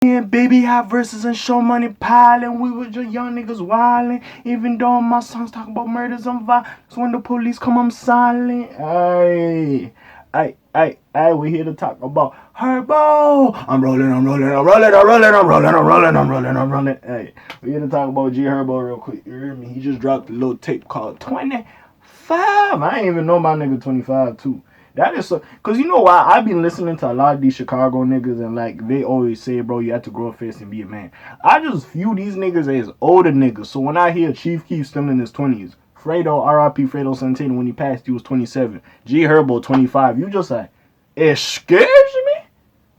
Me and Baby have verses and show money piling. We were just young niggas wildin'. Even though my songs talk about murders and violence, when the police come, I'm silent. We here to talk about Herbo. I'm rolling. Hey, we here to talk about G Herbo real quick. You hear me? He just dropped a little tape called 25. I ain't even know my nigga 25 too. That is so, cause you know why I've been listening to a lot of these Chicago niggas and like they always say, bro, you have to grow a fist and be a man. I just view these niggas as older niggas. So when I hear Chief Keef still in his 20s, Fredo, R.I.P. Fredo Santana, when he passed, he was 27. G Herbo 25. You just like, excuse me?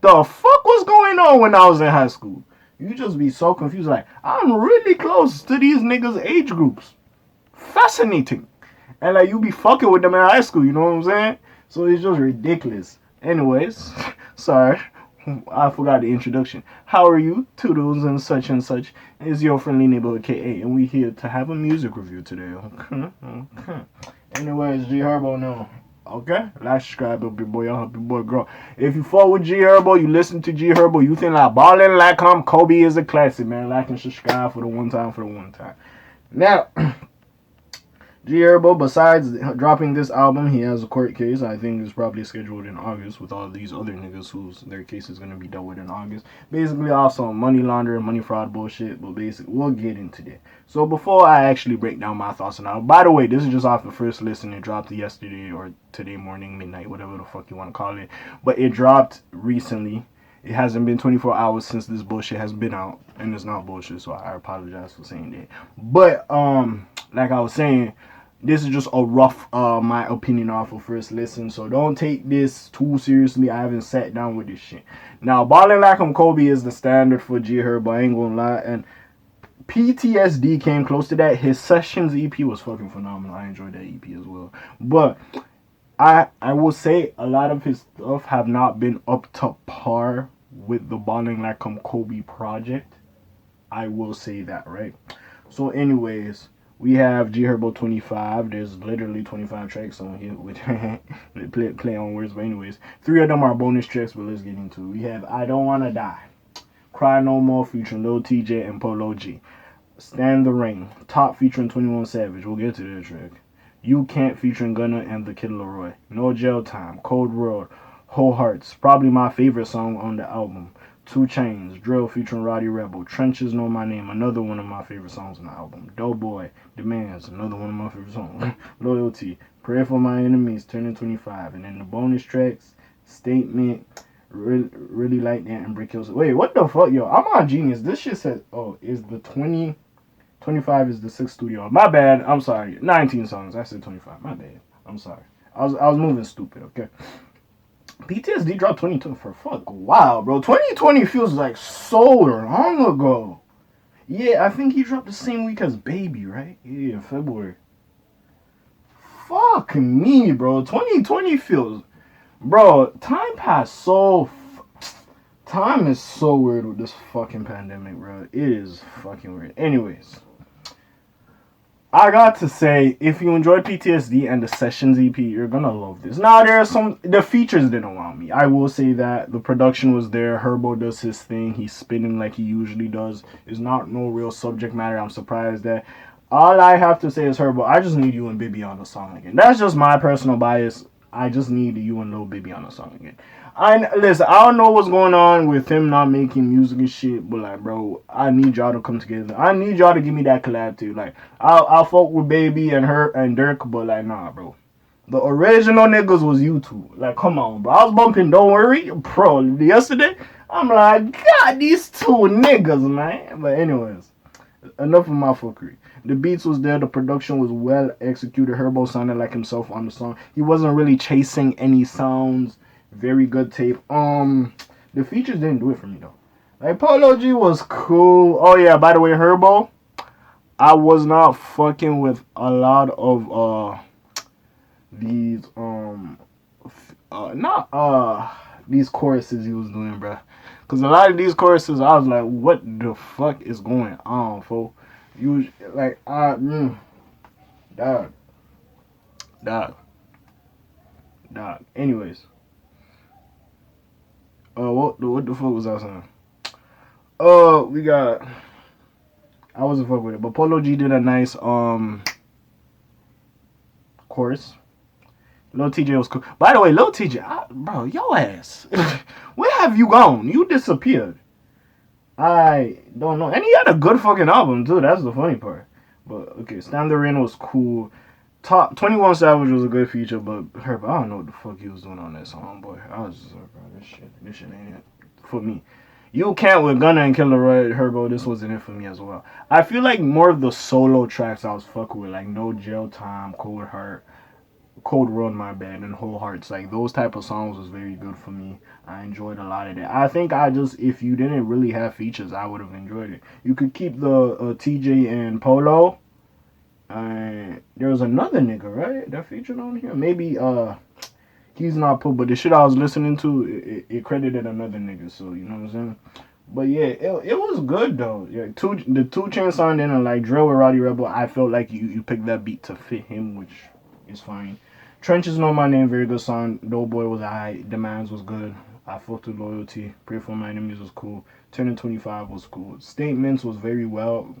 The fuck was going on when I was in high school? You just be so confused. Like I'm really close to these niggas' age groups. Fascinating. And like you be fucking with them in high school. You know what I'm saying? So it's just ridiculous. Anyways, sorry, I forgot the introduction. How are you? Toodles and such. It's your friendly neighborhood K.A. And we here to have a music review today. Okay. Anyways, G Herbo now. Okay? Like, subscribe, help your boy out, help your boy grow. If you fall with G Herbo, you listen to G Herbo, you think like ballin' like Kobe is a classic, man. Like and subscribe for the one time. Now, G Herbo, besides dropping this album, he has a court case. I think it's probably scheduled in August with all these other niggas whose their case is going to be dealt with in August. Basically, also money laundering, money fraud bullshit, but basically, we'll get into that. So before I actually break down my thoughts on it, by the way, this is just off the first listen. It dropped yesterday or today morning, midnight, whatever the fuck you want to call it. But it dropped recently. It hasn't been 24 hours since this bullshit has been out, and it's not bullshit, so I apologize for saying that. But, like I was saying, this is just a rough, my opinion off of first listen, so don't take this too seriously. I haven't sat down with this shit. Now, Ballin' Like I'm Kobe is the standard for G Herbo, I ain't gonna lie, and PTSD came close to that. His Sessions EP was fucking phenomenal. I enjoyed that EP as well. But I will say a lot of his stuff have not been up to par with the Ballin' Like I'm Kobe project. I will say that, right? So anyways, we have G Herbo 25. There's literally 25 tracks on here with play on words. But anyways, 3 of them are bonus tracks, but let's get into it. We have I Don't Wanna Die, Cry No More featuring Lil TJ and Polo G, Stand the Rain, Top featuring 21 Savage. We'll get to that track. You Can't featuring Gunna and The Kid Laroi, No Jail Time, Cold World, Whole Hearts, probably my favorite song on the album. 2 Chainz, Drill featuring Roddy Rebel, Trenches Know My Name, another one of my favorite songs on the album. Doughboy, Demands, another one of my favorite songs. Loyalty, Pray for My Enemies, Turning 25. And then the bonus tracks, Statement, really Like That, and Brick Hills. Wait, what the fuck, yo? I'm on Genius. This shit says, is the 25 is the 6th studio. My bad, I'm sorry. 19 songs, I said 25. My bad, I'm sorry. I was moving stupid, okay? PTSD dropped 2020 for fuck. Wow, bro. 2020 feels like so long ago. Yeah, I think he dropped the same week as Baby, right? Yeah, February. Fuck me, bro. 2020 feels... Bro, time passed so... Time is so weird with this fucking pandemic, bro. It is fucking weird. Anyways, I got to say, if you enjoyed PTSD and the Sessions EP, you're gonna love this. Now, there are the features didn't wow me. I will say that the production was there. Herbo does his thing. He's spinning like he usually does. It's not no real subject matter. I'm surprised that. All I have to say is Herbo, I just need you and Bibby on the song again. That's just my personal bias. I just need you and Lil Baby on the song again. Listen, I don't know what's going on with him not making music and shit, but like, bro, I need y'all to come together. I need y'all to give me that collab too. Like, I'll fuck with Baby and her and Dirk, but like, nah, bro. The original niggas was you two. Like, come on, bro. I was bumping Don't Worry, bro, yesterday. I'm like, God, these 2 niggas, man. But anyways, enough of my fuckery. The beats was there. The production was well executed. Herbo sounded like himself on the song. He wasn't really chasing any sounds. Very good tape. The features didn't do it for me though. Like Polo G was cool. Oh yeah, by the way, Herbo, I was not fucking with a lot of these these choruses he was doing, bruh. Cause a lot of these choruses, I was like, what the fuck is going on, fo? You like, dog. Anyways, what the fuck was I saying? We got. I wasn't fuck with it, but Polo G did a nice chorus. Lil TJ was cool. By the way, Lil TJ, bro, your ass. Where have you gone? You disappeared. I don't know. And he had a good fucking album too. That's the funny part. But okay, Stand the Rain was cool. Top 21 Savage was a good feature, but Herb, I don't know what the fuck he was doing on that song, boy. I was just like, bro, this shit ain't it for me. You Can't with Gunna and Killer Roy, Herbo, this wasn't it for me as well. I feel like more of the solo tracks I was fucking with, like No Jail Time, Cold Heart, Cold Run, my bad, and Whole Hearts. Like those type of songs was very good for me. I enjoyed a lot of that. I think if you didn't really have features, I would have enjoyed it. You could keep the TJ and Polo. There was another nigga, right, that featured on here. Maybe he's not put, but the shit I was listening to, it credited another nigga. So you know what I'm saying. But yeah, it was good though. Yeah, the 2 Chainz song and like Drill with Roddy Rebel. I felt like you picked that beat to fit him, which is fine. Trenches Know My Name, very good song. Doughboy was alright. Demands was good. I fucked with Loyalty. Pray for My Enemies was cool. Turning 25 was cool. Statements was very well.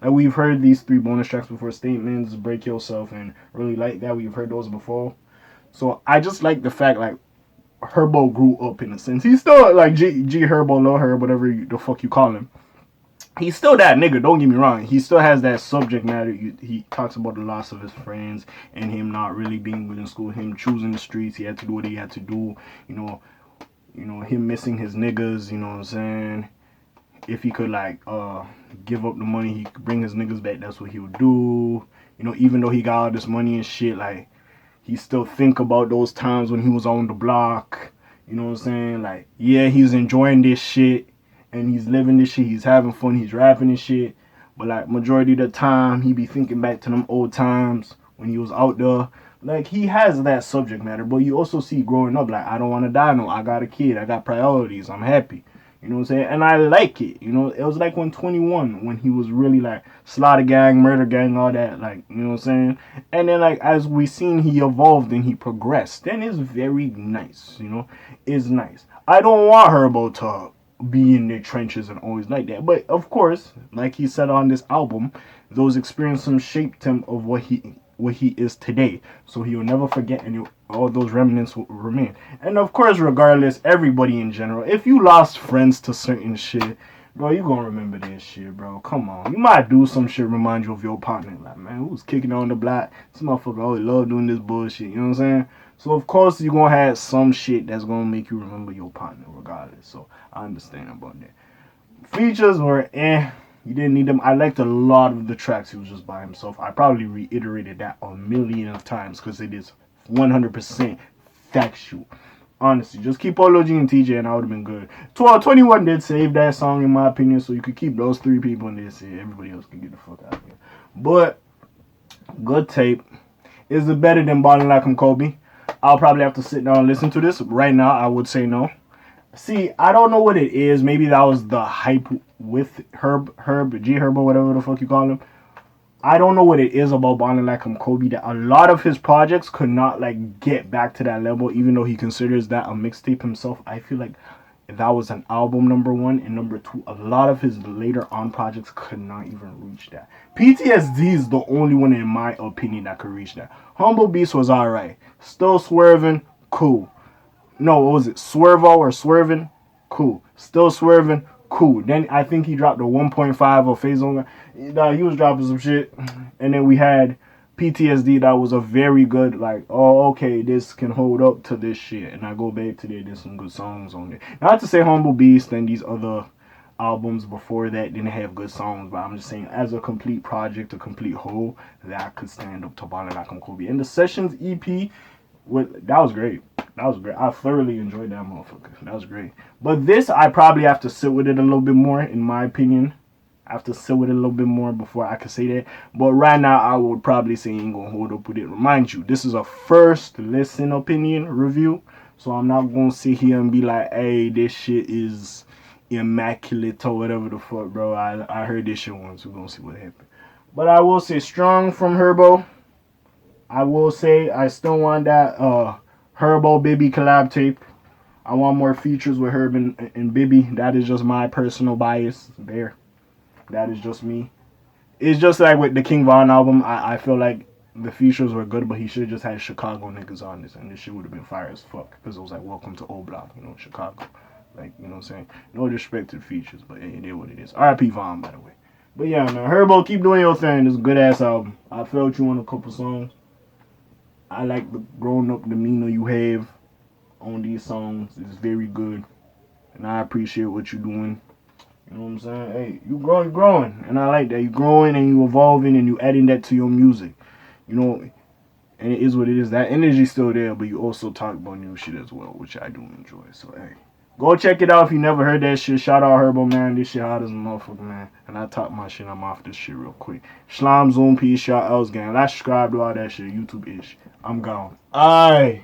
Like we've heard these 3 bonus tracks before. Statements, Break Yourself, and Really Like That. We've heard those before. So I just like the fact like Herbo grew up in a sense. He's still like G Herbo, Lil Herb, whatever the fuck you call him. He's still that nigga, don't get me wrong. He still has that subject matter. He talks about the loss of his friends and him not really being good in school, him choosing the streets. He had to do what he had to do. Him missing his niggas, you know what I'm saying? If he could like give up the money, he could bring his niggas back, that's what he would do. Even though he got all this money and shit, like he still think about those times when he was on the block. You know what I'm saying? Like, yeah, he's enjoying this shit and he's living this shit, he's having fun, he's rapping and shit. But like majority of the time, he be thinking back to them old times when he was out there. Like he has that subject matter, but you also see growing up, like I don't want to die no, I got a kid, I got priorities, I'm happy. You know what I'm saying? And I like it. It was like when 21, when he was really like Slaughter Gang, Murder Gang, all that. Like, you know what I'm saying? And then like as we seen, he evolved and he progressed. Then it's very nice. It's nice. I don't want Herbo to be in the trenches and always like that. But of course, like he said on this album, those experiences shaped him of what he is today. So he will never forget, and all those remnants will remain. And of course, regardless, everybody in general, if you lost friends to certain shit, bro, you gonna remember this shit, bro. Come on. You might do some shit remind you of your partner. Like, man, who's kicking on the block? This motherfucker always love doing this bullshit. You know what I'm saying? So of course you gonna have some shit that's gonna make you remember your partner regardless. So I understand about that. Features were you didn't need them. I liked a lot of the tracks he was just by himself. I probably reiterated that a million of times because it is 100% factual. Honestly, just keep Polo G and TJ and I would have been good. 21 did save that song in my opinion, so you could keep those 3 people and this and everybody else can get the fuck out of here. But good tape. Is it better than Ballin' Like I'm Kobe? I'll probably have to sit down and listen to this. Right now, I would say no. See, I don't know what it is. Maybe that was the hype with G Herbo, whatever the fuck you call him. I don't know what it is about Ballin' Like I'm Kobe that a lot of his projects could not like get back to that level, even though he considers that a mixtape himself. I feel like that was an album, number 1, and number 2, a lot of his later on projects could not even reach that. PTSD is the only one in my opinion that could reach that. Humble Beast was alright. Still Swerving, cool. No, what was it? Swervo or Swerving? Cool. Still Swerving? Cool. Then I think he dropped a 1.5 or Phase On. He was dropping some shit. And then we had PTSD that was a very good, like, oh, okay, this can hold up to this shit. And I go back to there, there's some good songs on there. Not to say Humble Beast and these other albums before that didn't have good songs, but I'm just saying as a complete project, a complete whole, that could stand up to Ballin' Like I'm Kobe. And the Sessions EP, that was great. That was great. I thoroughly enjoyed that motherfucker. That was great. But this, I probably have to sit with it a little bit more, in my opinion. I have to sit with it a little bit more before I can say that. But right now, I would probably say ain't gonna hold up with it. Remind you, this is a first listen opinion review. So I'm not gonna sit here and be like, hey, this shit is immaculate or whatever the fuck, bro. I heard this shit once. We're gonna see what happened. But I will say strong from Herbo. I will say I still want that Herbo Baby collab tape. I want more features with Herb and Bibby. That is just my personal bias there. That is just me. It's just like with the King Von album, I feel like the features were good, but he should have just had Chicago niggas on this, and this shit would have been fire as fuck. Because it was like, welcome to Old Block, you know, Chicago. Like, you know what I'm saying? No disrespect to the features, but it is what it is. R.I.P. Von, by the way. But yeah, man, Herbo, keep doing your thing. It's a good ass album. I felt you on a couple songs. I like the grown up demeanor you have on these songs. It's very good. And I appreciate what you're doing. You know what I'm saying? Hey, you growing. And I like that. You growing and you evolving and you adding that to your music. You know, and it is what it is. That energy's still there, but you also talk about new shit as well, which I do enjoy. So, hey. Go check it out if you never heard that shit. Shout out Herbo, man. This shit hot as a motherfucker, man. And I talk my shit. I'm off this shit real quick. Shlime, Zoom, Peace, shout outs, gang. I subscribe to all that shit. YouTube-ish. I'm gone. Alright.